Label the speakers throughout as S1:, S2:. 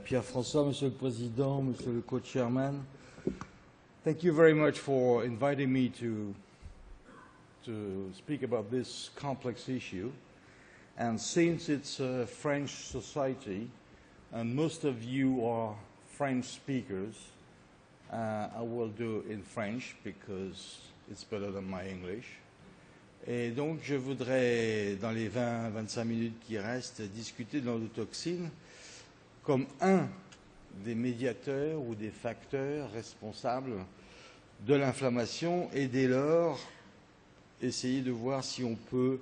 S1: Pierre-François, Monsieur le Président, Monsieur le Co-Chairman, thank you very much for inviting me to speak about this complex issue. And since it's a French society, and most of you are French speakers, I will do it in French because it's better than my English. Et donc, je voudrais, dans les 20-25 minutes qui restent, discuter de l'endotoxine comme un des médiateurs ou des facteurs responsables de l'inflammation et dès lors essayer de voir si on peut,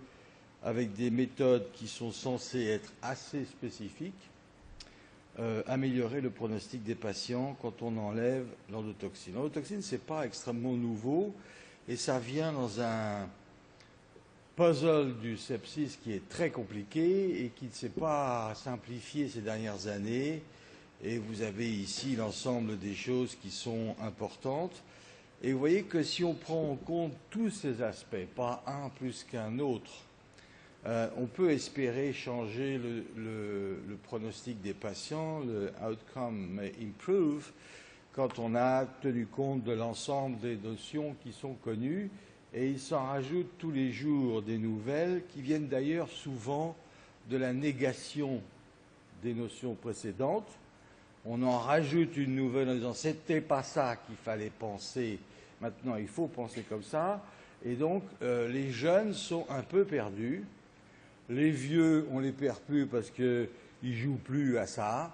S1: avec des méthodes qui sont censées être assez spécifiques, améliorer le pronostic des patients quand on enlève l'endotoxine. L'endotoxine, ce n'est pas extrêmement nouveau et ça vient dans un puzzle du sepsis qui est très compliqué et qui ne s'est pas simplifié ces dernières années. Et vous avez ici l'ensemble des choses qui sont importantes. Et vous voyez que si on prend en compte tous ces aspects, pas un plus qu'un autre, on peut espérer changer le pronostic des patients, le outcome may improve, quand on a tenu compte de l'ensemble des notions qui sont connues. Et il s'en rajoute tous les jours des nouvelles qui viennent d'ailleurs souvent de la négation des notions précédentes. On en rajoute une nouvelle en disant « c'était pas ça qu'il fallait penser, maintenant il faut penser comme ça ». Et donc les jeunes sont un peu perdus. Les vieux, on les perd plus parce qu'ils ne jouent plus à ça.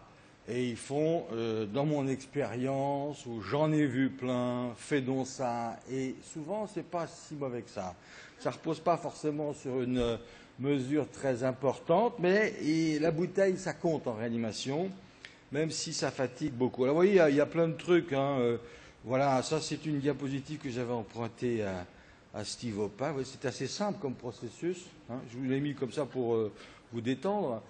S1: Et ils font, dans mon expérience, où j'en ai vu plein, fais donc ça. Et souvent, ce n'est pas si mauvais que ça. Ça ne repose pas forcément sur une mesure très importante, mais la bouteille, ça compte en réanimation, même si ça fatigue beaucoup. Alors, vous voyez, il y a plein de trucs. Voilà, ça, c'est une diapositive que j'avais empruntée à Steve Opin. C'est assez simple comme processus. Je vous l'ai mis comme ça pour vous détendre.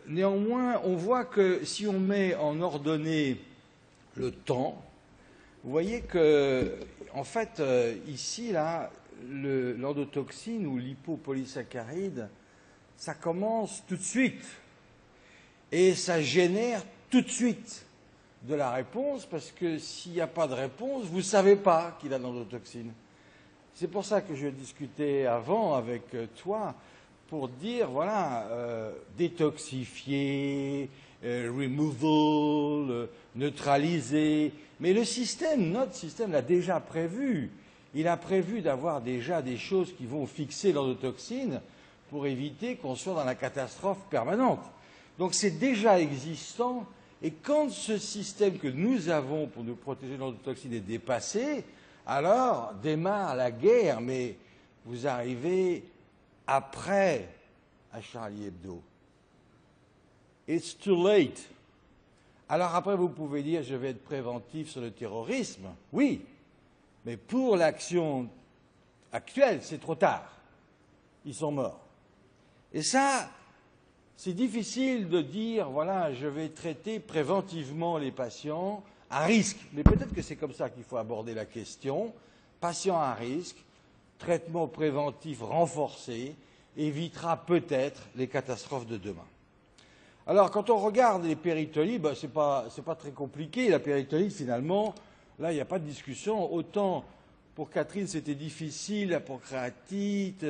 S1: Néanmoins, on voit que si on met en ordonnée le temps, vous voyez que, en fait, ici, là, l'endotoxine ou l'hypopolysaccharide, ça commence tout de suite et ça génère tout de suite de la réponse parce que s'il n'y a pas de réponse, vous ne savez pas qu'il a de l'endotoxine. C'est pour ça que je discutais avant avec toi pour dire, voilà, détoxifier, removal, neutraliser. Mais le système, notre système l'a déjà prévu. Il a prévu d'avoir déjà des choses qui vont fixer l'endotoxine pour éviter qu'on soit dans la catastrophe permanente. Donc c'est déjà existant. Et quand ce système que nous avons pour nous protéger de l'endotoxine est dépassé, alors démarre la guerre. Mais vous arrivez après à Charlie Hebdo. It's too late. Alors après, vous pouvez dire, je vais être préventif sur le terrorisme. Oui, mais pour l'action actuelle, c'est trop tard. Ils sont morts. Et ça, c'est difficile de dire, voilà, je vais traiter préventivement les patients à risque. Mais peut-être que c'est comme ça qu'il faut aborder la question. Patient à risque, traitement préventif renforcé évitera peut-être les catastrophes de demain. Alors, quand on regarde les péritonites, ce n'est pas très compliqué. La péritolite, finalement, là, il n'y a pas de discussion. Autant pour Catherine, c'était difficile, la pancréatite,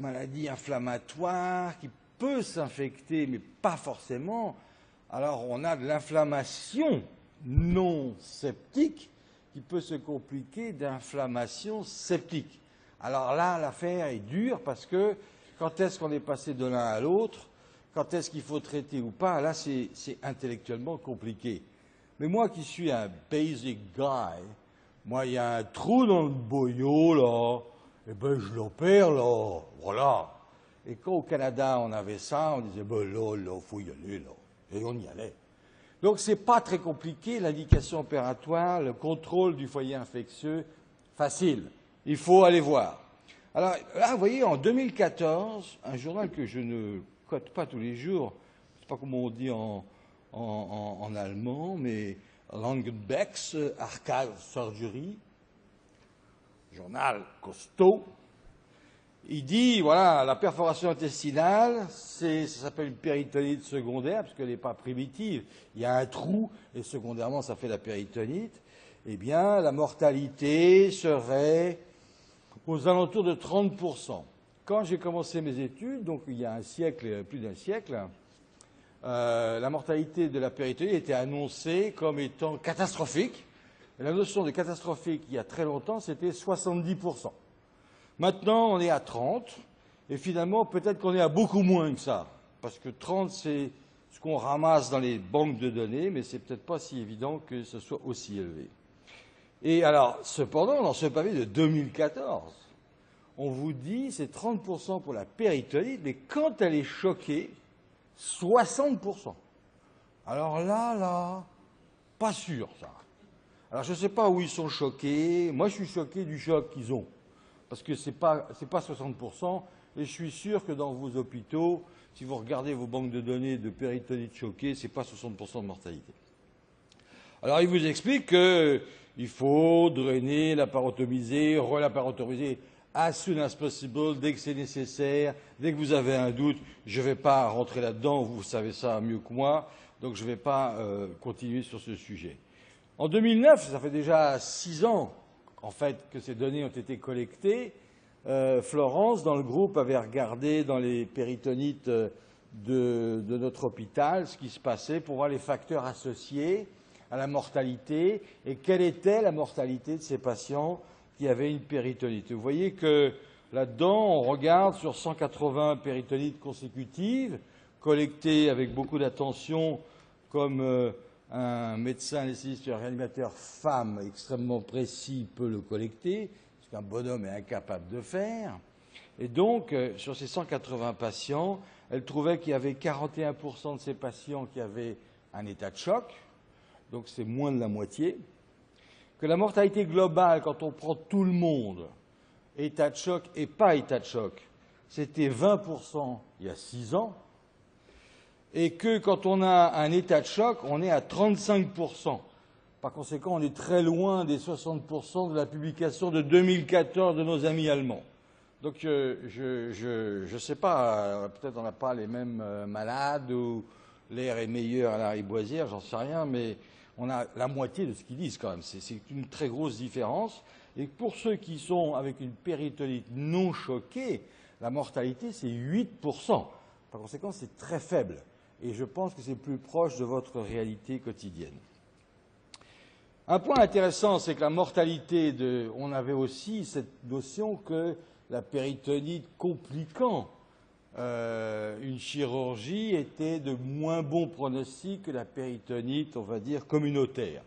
S1: maladie inflammatoire qui peut s'infecter, mais pas forcément. Alors, on a de l'inflammation non septique qui peut se compliquer d'inflammation septique. Alors là, l'affaire est dure parce que quand est-ce qu'on est passé de l'un à l'autre, quand est-ce qu'il faut traiter ou pas, là, c'est intellectuellement compliqué. Mais moi qui suis un basic guy, moi, il y a un trou dans le boyau, là, eh ben, je l'opère, là, voilà. Et quand au Canada, on avait ça, on disait, ben là, il faut y aller, là. Et on y allait. Donc, c'est pas très compliqué, l'indication opératoire, le contrôle du foyer infectieux, facile. Il faut aller voir. Alors, là, vous voyez, en 2014, un journal que je ne cote pas tous les jours, je ne sais pas comment on dit en allemand, mais Langenbecks Archive Surgery, journal costaud, Il dit, voilà, la perforation intestinale, ça s'appelle une péritonite secondaire, parce qu'elle n'est pas primitive. Il y a un trou, et secondairement, ça fait la péritonite. Eh bien, la mortalité serait aux alentours de 30%. Quand j'ai commencé mes études, donc il y a un siècle, plus d'un siècle, la mortalité de la péritonite était annoncée comme étant catastrophique. Et la notion de catastrophique, il y a très longtemps, c'était 70%. Maintenant, on est à 30, et finalement, peut-être qu'on est à beaucoup moins que ça, parce que 30, c'est ce qu'on ramasse dans les banques de données, mais c'est peut-être pas si évident que ce soit aussi élevé. Et alors, cependant, dans ce pavé de 2014, on vous dit c'est 30% pour la péritonite, mais quand elle est choquée, 60%. Alors là, pas sûr, ça. Alors, je ne sais pas où ils sont choqués. Moi, je suis choqué du choc qu'ils ont. Parce que ce n'est pas 60%, et je suis sûr que dans vos hôpitaux, si vous regardez vos banques de données de péritonite choquée, ce n'est pas 60% de mortalité. Alors il vous explique qu'il faut drainer, laparotomiser, relaparotomiser as soon as possible, dès que c'est nécessaire, dès que vous avez un doute. Je ne vais pas rentrer là-dedans, vous savez ça mieux que moi, donc je ne vais pas continuer sur ce sujet. En 2009, ça fait déjà 6 ans, en fait, que ces données ont été collectées. Florence, dans le groupe, avait regardé dans les péritonites de notre hôpital ce qui se passait pour voir les facteurs associés à la mortalité et quelle était la mortalité de ces patients qui avaient une péritonite. Vous voyez que là-dedans, on regarde sur 180 péritonites consécutives, collectées avec beaucoup d'attention, comme un médecin anesthésiste réanimateur femme extrêmement précis peut le collecter, ce qu'un bonhomme est incapable de faire. Et donc, sur ces 180 patients, elle trouvait qu'il y avait 41% de ces patients qui avaient un état de choc, donc c'est moins de la moitié, que la mortalité globale, quand on prend tout le monde, état de choc et pas état de choc, c'était 20% il y a 6 ans, et que quand on a un état de choc, on est à 35%. Par conséquent, on est très loin des 60% de la publication de 2014 de nos amis allemands. Donc, je ne sais pas, peut-être on n'a pas les mêmes malades, ou l'air est meilleur à la Riboisière, j'en sais rien, mais on a la moitié de ce qu'ils disent quand même. C'est une très grosse différence. Et pour ceux qui sont avec une péritonite non choquée, la mortalité, c'est 8%. Par conséquent, c'est très faible. Et je pense que c'est plus proche de votre réalité quotidienne. Un point intéressant, c'est que la mortalité on avait aussi cette notion que la péritonite compliquant une chirurgie était de moins bon pronostic que la péritonite, on va dire, communautaire.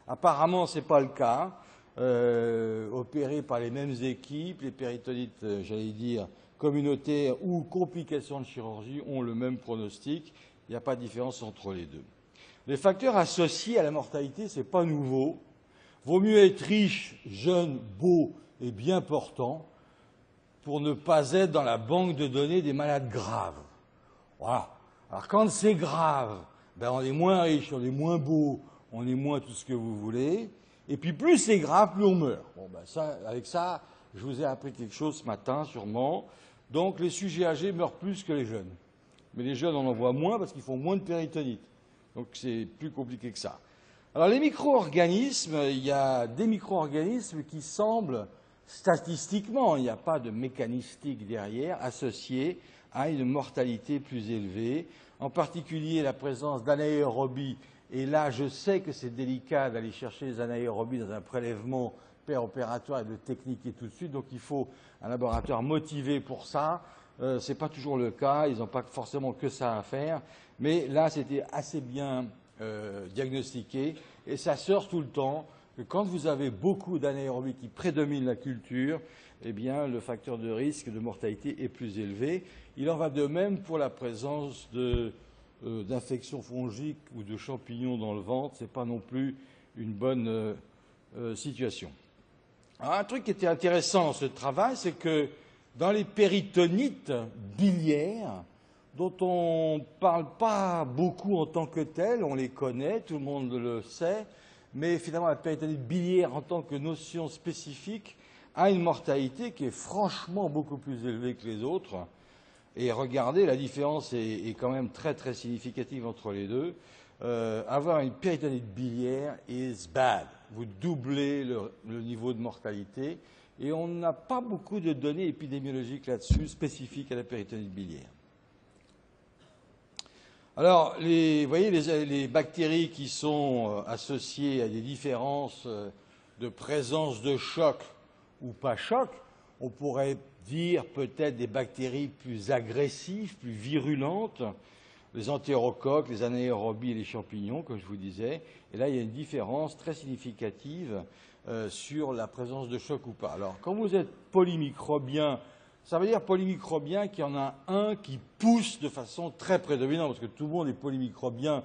S1: Apparemment, ce n'est pas le cas. Opérées par les mêmes équipes, les péritonites, j'allais dire, communautaires ou complications de chirurgie ont le même pronostic. Il n'y a pas de différence entre les deux. Les facteurs associés à la mortalité, ce n'est pas nouveau. Vaut mieux être riche, jeune, beau et bien portant pour ne pas être dans la banque de données des malades graves. Voilà. Alors quand c'est grave, ben on est moins riche, on est moins beau, on est moins tout ce que vous voulez. Et puis plus c'est grave, plus on meurt. Bon, ben ça, avec ça, je vous ai appris quelque chose ce matin, sûrement. Donc les sujets âgés meurent plus que les jeunes. Mais les jeunes, on en voit moins parce qu'ils font moins de péritonite. Donc c'est plus compliqué que ça. Alors les micro-organismes, il y a des micro-organismes qui semblent, statistiquement, il n'y a pas de mécanistique derrière, associés à une mortalité plus élevée, en particulier la présence d'anaérobies. Et là, je sais que c'est délicat d'aller chercher les anaérobies dans un prélèvement préopératoire et de techniquer tout de suite, donc il faut un laboratoire motivé pour ça. Ce n'est pas toujours le cas, ils n'ont pas forcément que ça à faire, mais là, c'était assez bien diagnostiqué, et ça sort tout le temps que quand vous avez beaucoup d'anaérobies qui prédominent la culture, eh bien, le facteur de risque de mortalité est plus élevé. Il en va de même pour la présence d'infections fongiques ou de champignons dans le ventre. Ce n'est pas non plus une bonne situation. Alors, un truc qui était intéressant dans ce travail, c'est que dans les péritonites biliaires, dont on ne parle pas beaucoup en tant que telles, on les connaît, tout le monde le sait, mais finalement la péritonite biliaire en tant que notion spécifique, a une mortalité qui est franchement beaucoup plus élevée que les autres. Et regardez, la différence est quand même très très significative entre les deux. Avoir une péritonite biliaire is bad. Vous doublez le niveau de mortalité. Et on n'a pas beaucoup de données épidémiologiques là-dessus, spécifiques à la péritonite biliaire. Alors, vous voyez, les bactéries qui sont associées à des différences de présence de choc ou pas choc, on pourrait dire peut-être des bactéries plus agressives, plus virulentes, les entérocoques, les anaérobies et les champignons, comme je vous disais. Et là, il y a une différence très significative sur la présence de choc ou pas. Alors, quand vous êtes polymicrobien, ça veut dire polymicrobien qu'il y en a un qui pousse de façon très prédominante, parce que tout le monde est polymicrobien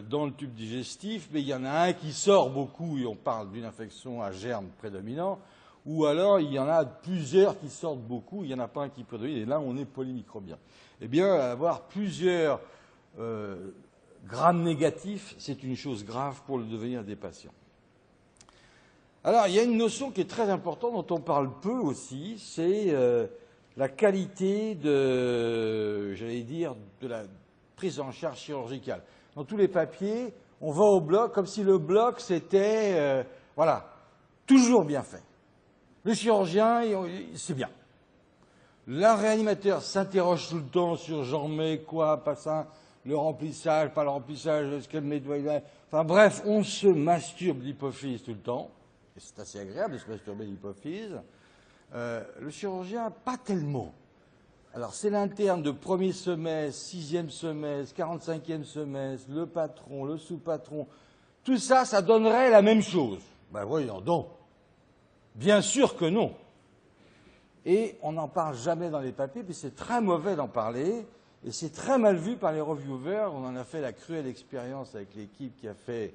S1: dans le tube digestif, mais il y en a un qui sort beaucoup, et on parle d'une infection à germe prédominant, ou alors il y en a plusieurs qui sortent beaucoup, il n'y en a pas un qui prédomine, et là on est polymicrobien. Eh bien, avoir plusieurs grammes négatifs, c'est une chose grave pour le devenir des patients. Alors, il y a une notion qui est très importante, dont on parle peu aussi, c'est la qualité de, j'allais dire, de la prise en charge chirurgicale. Dans tous les papiers, on va au bloc comme si le bloc, c'était, voilà, toujours bien fait. Le chirurgien, c'est bien. Le réanimateur s'interroge tout le temps sur j'en mets quoi, pas ça, le remplissage, pas le remplissage, est-ce qu'elle met doigt. Enfin bref, on se masturbe l'hypophyse tout le temps. Et c'est assez agréable de se masturber l'hypophyse. Le chirurgien, pas tellement. Alors c'est l'interne de premier semestre, 6e semestre, 45e semestre, le patron, le sous-patron. Tout ça, ça donnerait la même chose. Ben voyons donc. Bien sûr que non. Et on n'en parle jamais dans les papiers, puis c'est très mauvais d'en parler, et c'est très mal vu par les reviewers. On en a fait la cruelle expérience avec l'équipe qui a fait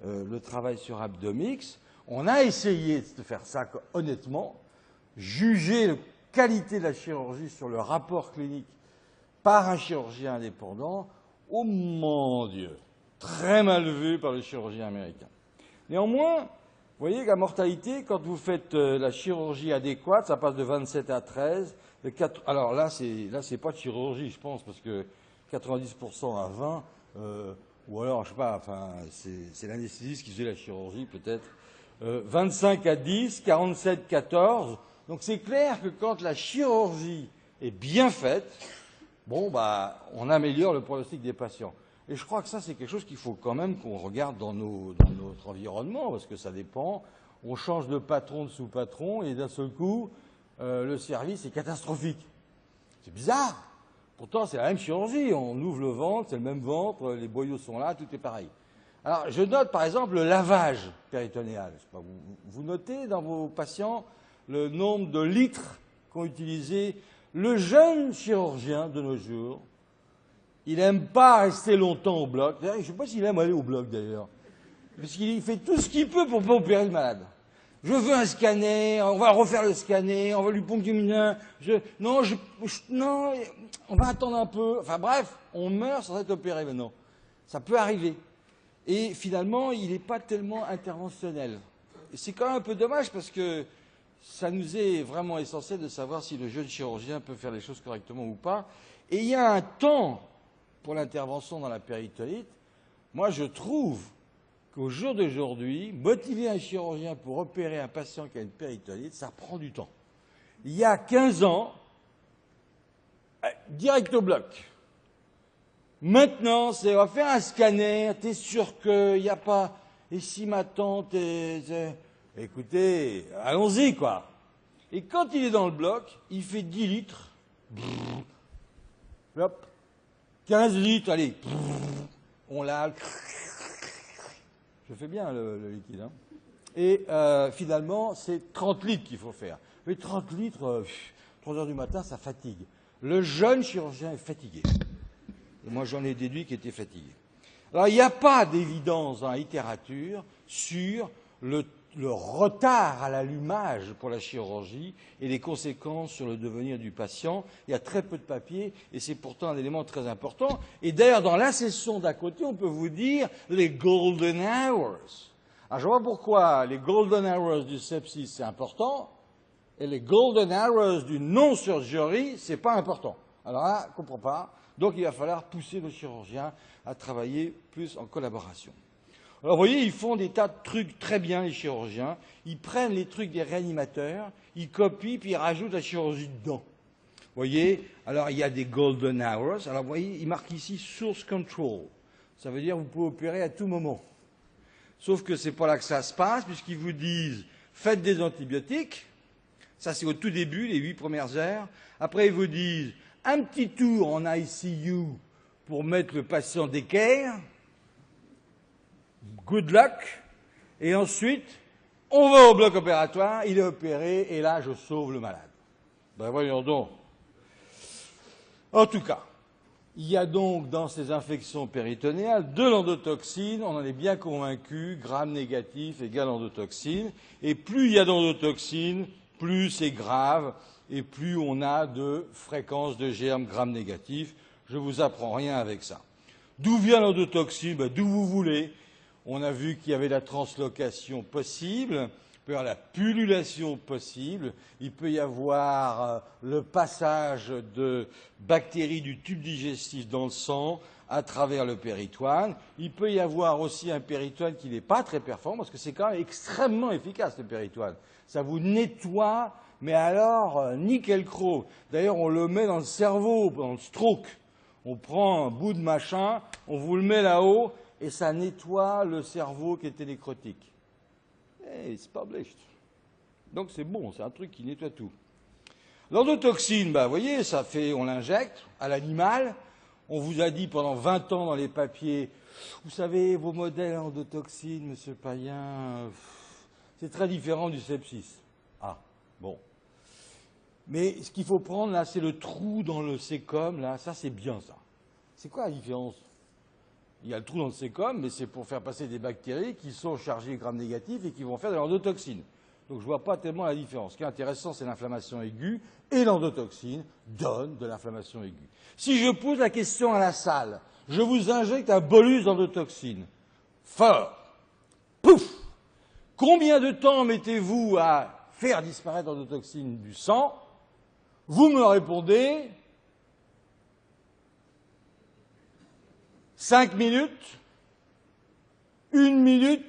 S1: le travail sur Abdomix. On a essayé de faire ça honnêtement, juger la qualité de la chirurgie sur le rapport clinique par un chirurgien indépendant. Oh mon Dieu, très mal vu par le chirurgien américain. Néanmoins, vous voyez que la mortalité, quand vous faites la chirurgie adéquate, ça passe de 27 à 13. Alors là, c'est pas de chirurgie, je pense, parce que 90% à 20, ou alors, je sais pas, enfin, c'est l'anesthésiste qui faisait la chirurgie, peut-être. 25 à 10, 47, 14. Donc c'est clair que quand la chirurgie est bien faite, bon, bah, on améliore le pronostic des patients. Et je crois que ça, c'est quelque chose qu'il faut quand même qu'on regarde dans notre environnement, parce que ça dépend. On change de patron, de sous-patron, et d'un seul coup, le service est catastrophique. C'est bizarre. Pourtant, c'est la même chirurgie. On ouvre le ventre, c'est le même ventre, les boyaux sont là, tout est pareil. Alors, je note par exemple le lavage péritonéal. Vous notez dans vos patients le nombre de litres qu'ont utilisé le jeune chirurgien de nos jours. Il n'aime pas rester longtemps au bloc. Je ne sais pas s'il aime aller au bloc d'ailleurs. Parce qu'il fait tout ce qu'il peut pour ne pas opérer le malade. Je veux un scanner, on va refaire le scanner, on va lui ponctionner une... Non, on va attendre un peu. Enfin bref, on meurt sans être opéré maintenant. Ça peut arriver. Et finalement, il n'est pas tellement interventionnel. Et c'est quand même un peu dommage parce que ça nous est vraiment essentiel de savoir si le jeune chirurgien peut faire les choses correctement ou pas. Et il y a un temps pour l'intervention dans la péritonite. Moi, je trouve qu'au jour d'aujourd'hui, motiver un chirurgien pour opérer un patient qui a une péritonite, ça prend du temps. Il y a 15 ans, direct au bloc. Maintenant, on va faire un scanner, t'es sûr qu'il n'y a pas... Et si ma tante est... Écoutez, allons-y, quoi. Et quand il est dans le bloc, il fait 10 litres. Hop. 15 litres, allez. On l'a... Je fais bien le liquide. Hein. Et finalement, c'est 30 litres qu'il faut faire. Mais 30 litres, 3 heures du matin, ça fatigue. Le jeune chirurgien est fatigué. Et moi, j'en ai déduit qu'il était fatigué. Alors, il n'y a pas d'évidence dans la littérature sur le retard à l'allumage pour la chirurgie et les conséquences sur le devenir du patient. Il y a très peu de papiers et c'est pourtant un élément très important. Et d'ailleurs, dans la session d'à côté, on peut vous dire les golden hours. Alors, je vois pourquoi les golden hours du sepsis, c'est important. Et les golden hours du non-surgery, c'est pas important. Alors là, on ne comprend pas. Donc il va falloir pousser le chirurgien à travailler plus en collaboration. Alors vous voyez, ils font des tas de trucs très bien, les chirurgiens. Ils prennent les trucs des réanimateurs, ils copient, puis ils rajoutent la chirurgie dedans. Vous voyez, alors il y a des golden hours. Alors vous voyez, ils marquent ici source control. Ça veut dire que vous pouvez opérer à tout moment. Sauf que c'est pas là que ça se passe, puisqu'ils vous disent faites des antibiotiques. Ça, c'est au tout début, les 8 premières heures. Après, ils vous disent un petit tour en ICU pour mettre le patient d'équerre. Good luck. Et ensuite, on va au bloc opératoire, il est opéré, et là, je sauve le malade. Ben voyons donc. En tout cas, il y a donc dans ces infections péritonéales de l'endotoxine, on en est bien convaincu, gram négatif égale endotoxine, et plus il y a d'endotoxine, plus c'est grave, et plus on a de fréquence de germes gram négatifs. Je ne vous apprends rien avec ça. D'où vient l'endotoxine? Ben, d'où vous voulez. On a vu qu'il y avait la translocation possible, il peut y avoir la pullulation possible, il peut y avoir le passage de bactéries du tube digestif dans le sang à travers le péritoine. Il peut y avoir aussi un péritoine qui n'est pas très performant, parce que c'est quand même extrêmement efficace, le péritoine. Ça vous nettoie, mais alors, nickel croc. D'ailleurs, on le met dans le cerveau, dans le stroke. On prend un bout de machin, on vous le met là-haut, et ça nettoie le cerveau qui était nécrotique. Hey, it's published. Donc c'est bon, c'est un truc qui nettoie tout. L'endotoxine, vous voyez, ça fait, on l'injecte à l'animal. On vous a dit pendant 20 ans dans les papiers, vous savez, vos modèles endotoxine, monsieur Payen, c'est très différent du sepsis. Ah, bon. Mais ce qu'il faut prendre là, c'est le trou dans le sécom, là, ça c'est bien ça. C'est quoi la différence? Il y a le trou dans le sécom, mais c'est pour faire passer des bactéries qui sont chargées gram négatifs et qui vont faire de l'endotoxine. Donc je ne vois pas tellement la différence. Ce qui est intéressant, c'est l'inflammation aiguë, et l'endotoxine donne de l'inflammation aiguë. Si je pose la question à la salle, je vous injecte un bolus d'endotoxine, fort, pouf, combien de temps mettez-vous à faire disparaître l'endotoxine du sang? Vous me répondez 5 minutes, 1 minute,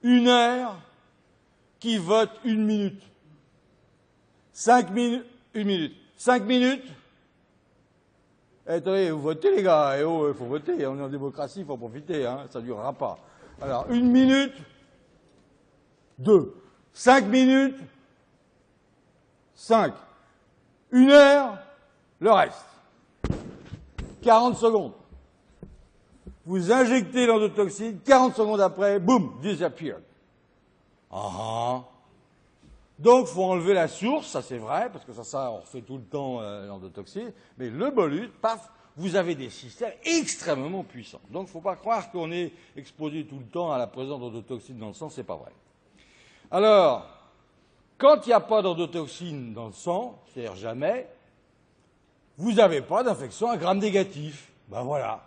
S1: 1 heure, qui vote 1 minute. 5 minutes, 1 minute. 5 minutes. Attendez, vous votez les gars, il faut voter, on est en démocratie, il faut en profiter, hein, ça ne durera pas. Alors, 1 minute, 2. 5 minutes, 5. 1 heure, le reste. 40 secondes. Vous injectez l'endotoxine, 40 secondes après, boum, disappeared. Donc, il faut enlever la source, ça c'est vrai, parce que ça, on refait tout le temps l'endotoxine, mais le bolus, paf, vous avez des systèmes extrêmement puissants. Donc, il ne faut pas croire qu'on est exposé tout le temps à la présence d'endotoxine dans le sang, c'est pas vrai. Alors, quand il n'y a pas d'endotoxine dans le sang, c'est-à-dire jamais, vous n'avez pas d'infection à gram négatif. Ben voilà.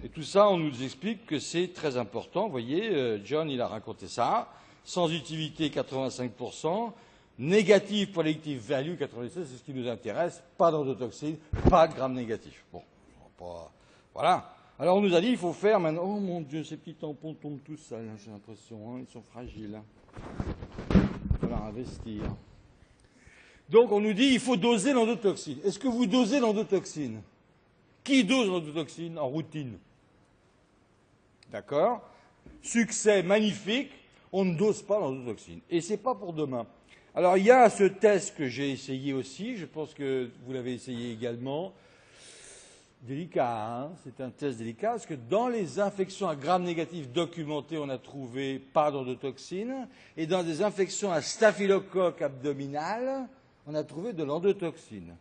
S1: Et tout ça, on nous explique que c'est très important. Vous voyez, John, il a raconté ça. Sensitivité, 85%. Négative predictive value, 96%. C'est ce qui nous intéresse. Pas d'endotoxine, pas de gram négatif. Bon, pas... voilà. Alors, on nous a dit, il faut faire maintenant... Oh mon Dieu, ces petits tampons tombent tous seuls, hein, j'ai l'impression. Hein, ils sont fragiles. Il va falloir investir. Donc, on nous dit, il faut doser l'endotoxine. Est-ce que vous dosez l'endotoxine? Qui dose l'endotoxine en routine? D'accord? Succès magnifique, on ne dose pas l'endotoxine. Et ce n'est pas pour demain. Alors, il y a ce test que j'ai essayé aussi, je pense que vous l'avez essayé également. Délicat, hein? C'est un test délicat, parce que dans les infections à gram négatif documentées, on a trouvé pas d'endotoxine, et dans des infections à staphylocoque abdominal, on a trouvé de l'endotoxine.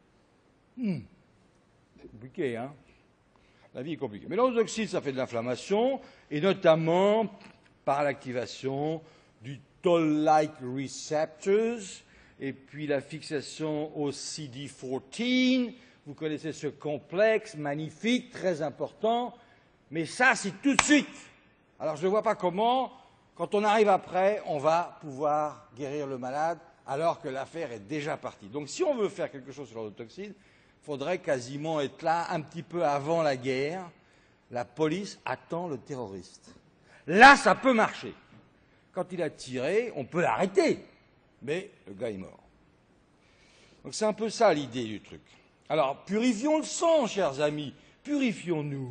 S1: C'est compliqué, hein? La vie est compliquée. Mais l'endotoxine, ça fait de l'inflammation, et notamment par l'activation du toll-like receptors, et puis la fixation au CD14. Vous connaissez ce complexe magnifique, très important, mais ça, c'est tout de suite. Alors, je ne vois pas comment, quand on arrive après, on va pouvoir guérir le malade alors que l'affaire est déjà partie. Donc si on veut faire quelque chose sur l'endotoxine, il faudrait quasiment être là un petit peu avant la guerre. La police attend le terroriste. Là, ça peut marcher. Quand il a tiré, on peut l'arrêter. Mais le gars est mort. Donc c'est un peu ça l'idée du truc. Alors, purifions le sang, chers amis. Purifions-nous.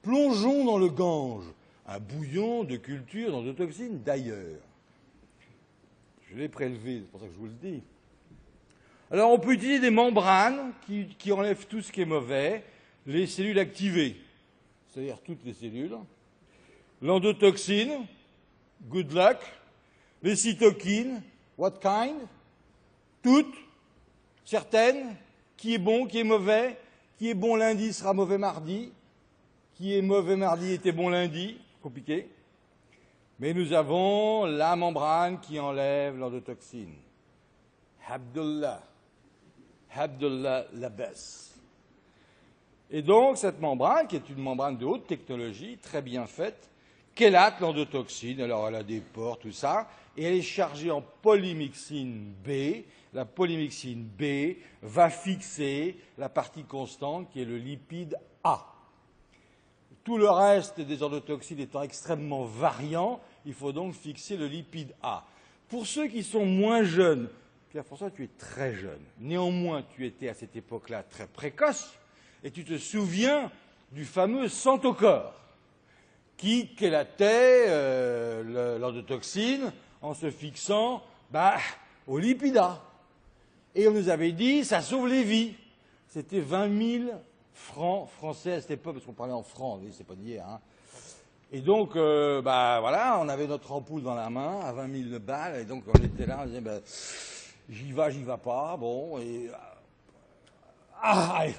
S1: Plongeons dans le Gange. Un bouillon de culture d'endotoxine d'ailleurs. Je l'ai prélevé, c'est pour ça que je vous le dis. Alors, on peut utiliser des membranes qui enlèvent tout ce qui est mauvais, les cellules activées, c'est-à-dire toutes les cellules, l'endotoxine, good luck, les cytokines, what kind, toutes, certaines, qui est bon, qui est mauvais, qui est bon lundi sera mauvais mardi, qui est mauvais mardi était bon lundi, compliqué. Mais nous avons la membrane qui enlève l'endotoxine. Abdullah Labès. Et donc, cette membrane, qui est une membrane de haute technologie, très bien faite, chélate l'endotoxine. Alors, elle a des pores, tout ça, et elle est chargée en polymyxine B. La polymyxine B va fixer la partie constante, qui est le lipide A. Tout le reste des endotoxines étant extrêmement variant, il faut donc fixer le lipide A. Pour ceux qui sont moins jeunes, Pierre-François, tu es très jeune. Néanmoins, tu étais à cette époque-là très précoce, et tu te souviens du fameux Centocor, qui chélatait l'endotoxine en se fixant au lipide A. Et on nous avait dit, ça sauve les vies. C'était 20 000 francs français à cette époque, parce qu'on parlait en francs, c'est pas d'hier. Hein. Et donc, voilà, on avait notre ampoule dans la main à 20 000 balles, et donc on était là, on disait, j'y vais pas, bon, et allez.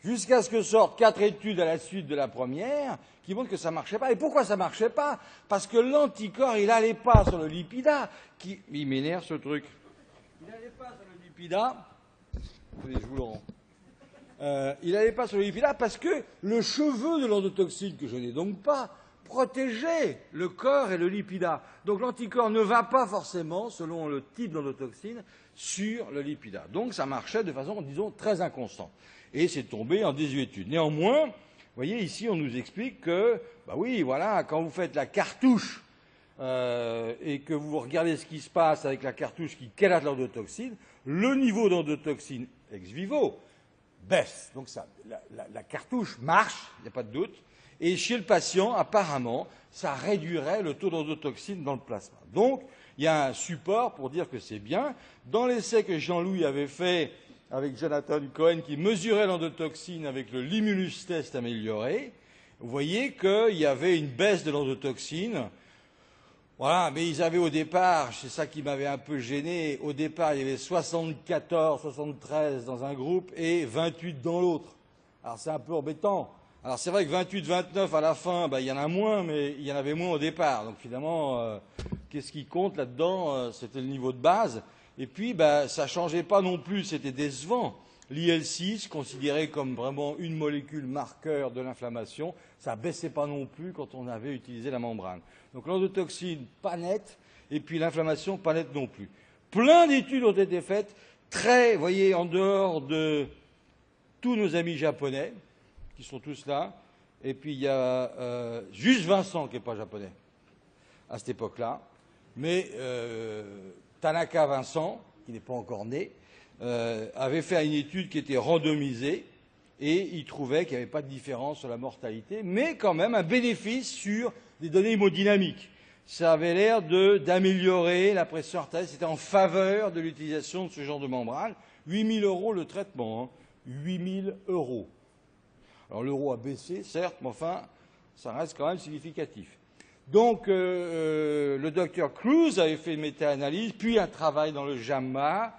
S1: Jusqu'à ce que sortent 4 études à la suite de la première qui montrent que ça marchait pas. Et pourquoi ça marchait pas? Parce que l'anticorps, il allait pas sur le lipide A, il m'énerve ce truc. Il allait pas sur le lipide A. Je vous le rends. Il n'allait pas sur le lipide A parce que le cheveu de l'endotoxine, que je n'ai donc pas, protégeait le corps et le lipide A. Donc l'anticorps ne va pas forcément, selon le type d'endotoxine, sur le lipide A. Donc ça marchait de façon, disons, très inconstante. Et c'est tombé en 18 études. Néanmoins, vous voyez, ici, on nous explique que, oui, voilà, quand vous faites la cartouche et que vous regardez ce qui se passe avec la cartouche qui chélate l'endotoxine, le niveau d'endotoxine ex vivo baisse. Donc ça, la cartouche marche, il n'y a pas de doute. Et chez le patient, apparemment, ça réduirait le taux d'endotoxine dans le plasma. Donc, il y a un support pour dire que c'est bien. Dans l'essai que Jean-Louis avait fait avec Jonathan Cohen, qui mesurait l'endotoxine avec le Limulus test amélioré, vous voyez qu'il y avait une baisse de l'endotoxine. Voilà, mais ils avaient au départ, c'est ça qui m'avait un peu gêné, au départ il y avait 74, 73 dans un groupe et 28 dans l'autre. Alors c'est un peu embêtant. Alors c'est vrai que 28, 29 à la fin, il y en a moins, mais il y en avait moins au départ. Donc finalement, qu'est-ce qui compte là-dedans? C'était le niveau de base. Et puis, ça changeait pas non plus, c'était décevant. L'IL6, considéré comme vraiment une molécule marqueur de l'inflammation, ça baissait pas non plus quand on avait utilisé la membrane. Donc l'endotoxine, pas nette, et puis l'inflammation, pas nette non plus. Plein d'études ont été faites, très, vous voyez, en dehors de tous nos amis japonais, qui sont tous là, et puis il y a juste Vincent qui n'est pas japonais, à cette époque-là, mais Tanaka Vincent, qui n'est pas encore né, avait fait une étude qui était randomisée et il trouvait qu'il n'y avait pas de différence sur la mortalité, mais quand même un bénéfice sur des données hémodynamiques. Ça avait l'air d'améliorer la pression artérielle, c'était en faveur de l'utilisation de ce genre de membrane. 8 000 € le traitement, hein. 8 000 €. Alors l'euro a baissé, certes, mais enfin, ça reste quand même significatif. Donc, le docteur Cruz avait fait une méta-analyse, puis un travail dans le JAMA,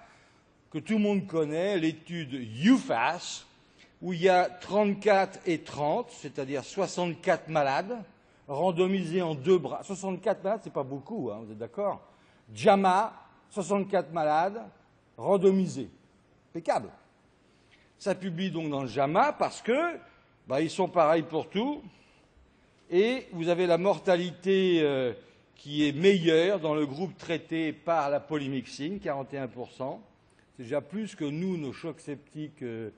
S1: que tout le monde connaît, l'étude UFAS, où il y a 34 et 30, c'est-à-dire 64 malades, randomisés en 2 bras. 64 malades, c'est pas beaucoup, hein, vous êtes d'accord? JAMA, 64 malades, randomisés. Impeccable. Ça publie donc dans le JAMA parce que, ils sont pareils pour tout. Et vous avez la mortalité qui est meilleur dans le groupe traité par la polymyxine, 41%. C'est déjà plus que nous, nos chocs septiques de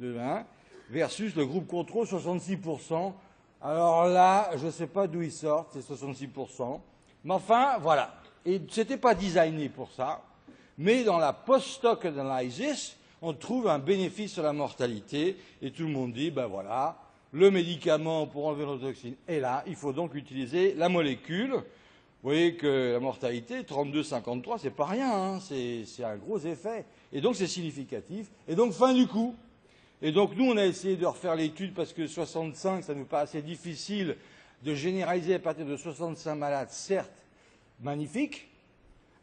S1: 1, versus le groupe contrôle, 66%. Alors là, je ne sais pas d'où ils sortent, ces 66%. Mais enfin, voilà. Et ce n'était pas designé pour ça. Mais dans la post-hoc analysis, on trouve un bénéfice sur la mortalité. Et tout le monde dit, ben voilà, le médicament pour enlever l'endotoxine est là. Il faut donc utiliser la molécule. Vous voyez que la mortalité, 32,53, c'est pas rien. Hein, c'est un gros effet. Et donc c'est significatif. Et donc fin du coup. Et donc nous, on a essayé de refaire l'étude parce que 65, ça nous paraît assez difficile de généraliser à partir de 65 malades, certes magnifiques,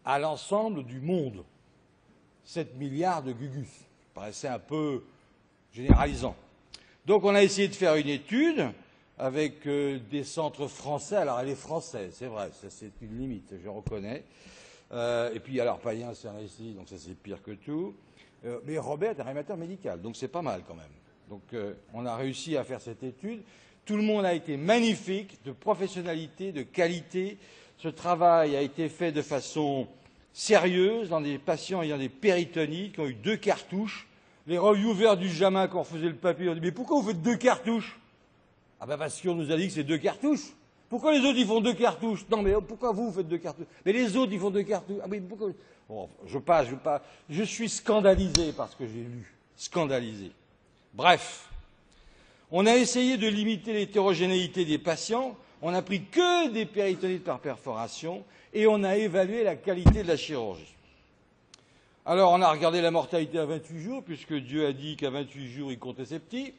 S1: à l'ensemble du monde. 7 milliards de gugus. Ça paraissait un peu généralisant. Donc on a essayé de faire une étude avec des centres français. Alors elle est française, c'est vrai, ça c'est une limite, je reconnais. Et puis alors Payen, c'est un ici, donc ça c'est pire que tout. Mais Robert est un animateur médical, donc c'est pas mal quand même. Donc on a réussi à faire cette étude. Tout le monde a été magnifique, de professionnalité, de qualité. Ce travail a été fait de façon sérieuse dans des patients ayant des péritonites qui ont eu 2 cartouches. Les reviewers du JAMA, quand on faisait le papier, ont dit « Mais pourquoi vous faites 2 cartouches ?» Ah ben parce qu'on nous a dit que c'est 2 cartouches. Pourquoi les autres, ils font 2 cartouches? Non, mais pourquoi vous faites 2 cartouches? Mais les autres, ils font 2 cartouches. Ah, mais pourquoi? Bon, je passe. Je suis scandalisé par ce que j'ai lu. Scandalisé. Bref. On a essayé de limiter l'hétérogénéité des patients. On n'a pris que des péritonites par perforation. Et on a évalué la qualité de la chirurgie. Alors, on a regardé la mortalité à 28 jours, puisque Dieu a dit qu'à 28 jours, il comptait ses petits.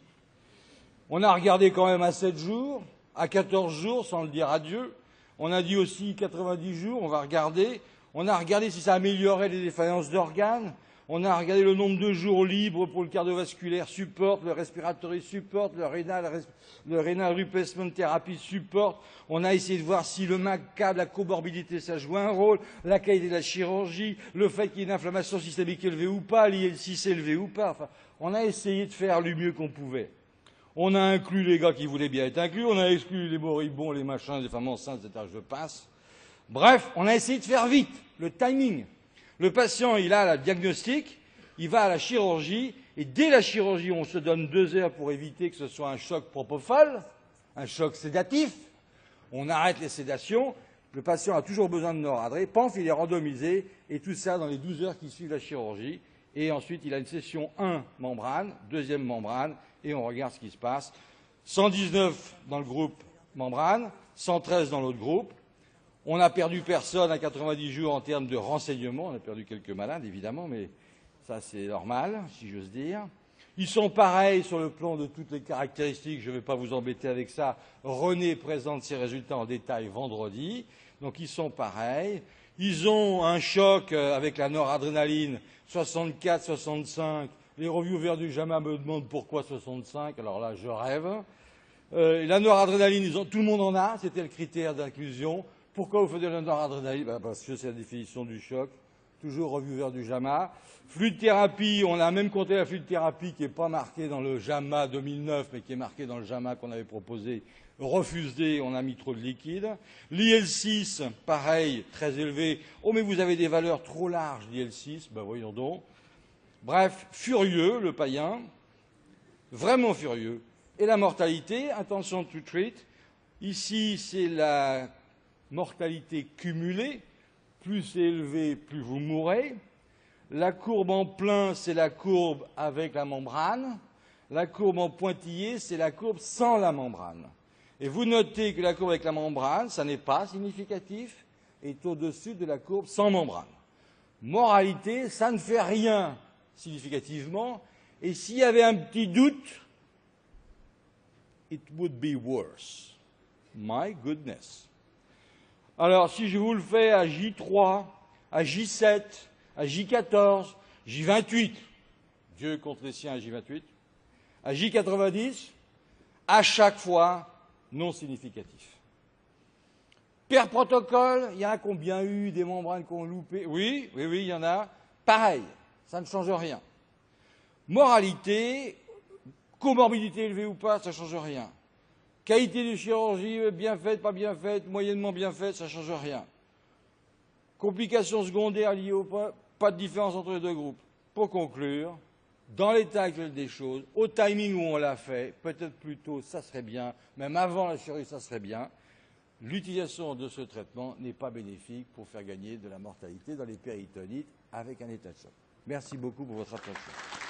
S1: On a regardé quand même à 7 jours. À 14 jours, sans le dire à Dieu. On a dit aussi 90 jours, on va regarder. On a regardé si ça améliorait les défaillances d'organes. On a regardé le nombre de jours libres pour le cardiovasculaire support, le respiratory support, le renal replacement therapy support. On a essayé de voir si le MACA, la comorbidité, ça joue un rôle, la qualité de la chirurgie, le fait qu'il y ait une inflammation systémique élevée ou pas, l'IL6 élevé ou pas. Enfin, on a essayé de faire du mieux qu'on pouvait. On a inclus les gars qui voulaient bien être inclus, on a exclu les moribonds, les machins, les femmes enceintes, etc. Je passe. Bref, on a essayé de faire vite, le timing. Le patient, il a le diagnostic, il va à la chirurgie, et dès la chirurgie, on se donne 2 heures pour éviter que ce soit un choc propofol, un choc sédatif. On arrête les sédations, le patient a toujours besoin de noradré, paf, il est randomisé, et tout ça dans les 12 heures qui suivent la chirurgie. Et ensuite, il a une session 1 membrane, 2e membrane, et on regarde ce qui se passe. 119 dans le groupe membrane, 113 dans l'autre groupe. On n'a perdu personne à 90 jours en termes de renseignements. On a perdu quelques malades, évidemment, mais ça, c'est normal, si j'ose dire. Ils sont pareils sur le plan de toutes les caractéristiques. Je ne vais pas vous embêter avec ça. René présente ses résultats en détail vendredi. Donc, ils sont pareils. Ils ont un choc avec la noradrénaline, 64, 65. Les reviewers du JAMA me demandent pourquoi 65. Alors là, je rêve. La noradrénaline, tout le monde en a. C'était le critère d'inclusion. Pourquoi vous faites de la noradrénaline? Parce que c'est la définition du choc. Toujours reviewer du JAMA. Fluide thérapie, on a même compté la fluide thérapie qui n'est pas marquée dans le JAMA 2009, mais qui est marquée dans le JAMA qu'on avait proposé. Refusé, on a mis trop de liquide. L'IL6, pareil, très élevé. Oh, mais vous avez des valeurs trop larges, l'IL6. Ben voyons donc. Bref, furieux, le païen. Vraiment furieux. Et la mortalité, intention to treat. Ici, c'est la mortalité cumulée. Plus c'est élevé, plus vous mourrez. La courbe en plein, c'est la courbe avec la membrane. La courbe en pointillé, c'est la courbe sans la membrane. Et vous notez que la courbe avec la membrane, ça n'est pas significatif, est au-dessus de la courbe sans membrane. Moralité, ça ne fait rien significativement. Et s'il y avait un petit doute, it would be worse. My goodness. Alors, si je vous le fais à J3, à J7, à J14, J28, Dieu contre les siens à J28, à J90, à chaque fois, non significatif. Per protocole, il y en a qui ont bien eu des membranes qui ont loupé. Oui, il y en a. Pareil, ça ne change rien. Moralité, comorbidité élevée ou pas, ça ne change rien. Qualité de chirurgie, bien faite, pas bien faite, moyennement bien faite, ça ne change rien. Complications secondaires liées au pas de différence entre les deux groupes. Pour conclure, dans l'état actuel des choses, au timing où on l'a fait, peut-être plus tôt, ça serait bien, même avant la chirurgie, ça serait bien, l'utilisation de ce traitement n'est pas bénéfique pour faire gagner de la mortalité dans les péritonites avec un état de choc. Merci beaucoup pour votre attention.